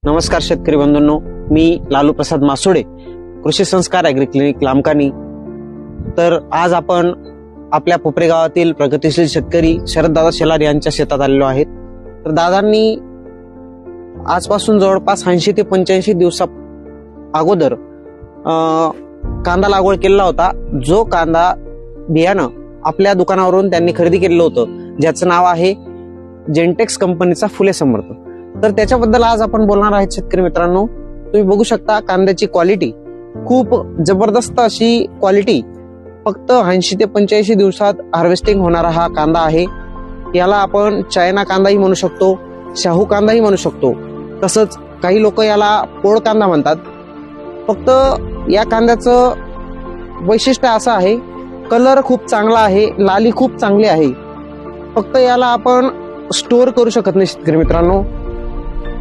नमस्कार शेतकरी बंधूंनो, मी लालू प्रसाद मासोडे, कृषी संस्कार ॲग्री क्लिनिक लामकानी। तर आज आपण आपल्या पोपरे गावातील प्रगतिशील शेतकरी शरददादा शेलार यांच्या शेतात आलेलो आहेत। तर दादांनी आजपासून जवळपास 80 ते 85 दिवसा अगोदर कांदा लागवड केलेला होता। जो कांदा बियाणं आपल्या दुकानावरून त्यांनी खरेदी केलेलं होतं, ज्याचं नाव आहे जेंटेक्स कंपनीचा फुले समर्थ। तर त्याच्याबद्दल आज आपण बोलणार आहेत शेतकरी मित्रांनो। तुम्ही बघू शकता कांद्याची क्वालिटी खूप जबरदस्त अशी क्वालिटी, फक्त 80 ते 85 दिवसात हार्वेस्टिंग होणारा हा कांदा आहे। याला आपण चायना कांदाही म्हणू शकतो, शाहू कांदाही म्हणू शकतो, तसंच काही लोक याला पोळ कांदा म्हणतात। फक्त या कांद्याचं वैशिष्ट्य असं आहे, कलर खूप चांगला आहे, लाली खूप चांगली आहे। फक्त याला आपण स्टोअर करू शकत नाही शेतकरी मित्रांनो।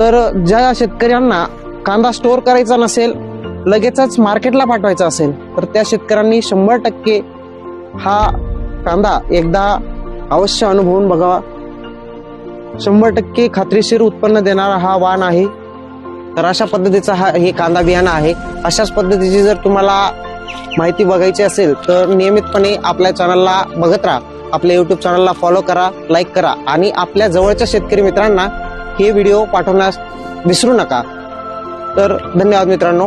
तर ज्या शेतकऱ्यांना कांदा स्टोअर करायचा नसेल, लगेचच मार्केटला पाठवायचा असेल, तर त्या शेतकऱ्यांनी 100% हा कांदा एकदा अवश्य अनुभवून बघावा। 100% खात्रीशीर उत्पन्न देणारा हा वाण आहे। तर अशा पद्धतीचा हे कांदा बियाणं आहे। अशाच पद्धतीची जर तुम्हाला माहिती बघायची असेल तर नियमितपणे आपल्या चॅनलला बघत राहा, आपल्या YouTube चॅनलला फॉलो करा, लाईक करा आणि आपल्या जवळच्या शेतकरी मित्रांना हे व्हिडिओ पाठवण्यास विसरू नका। तर धन्यवाद मित्रांनो।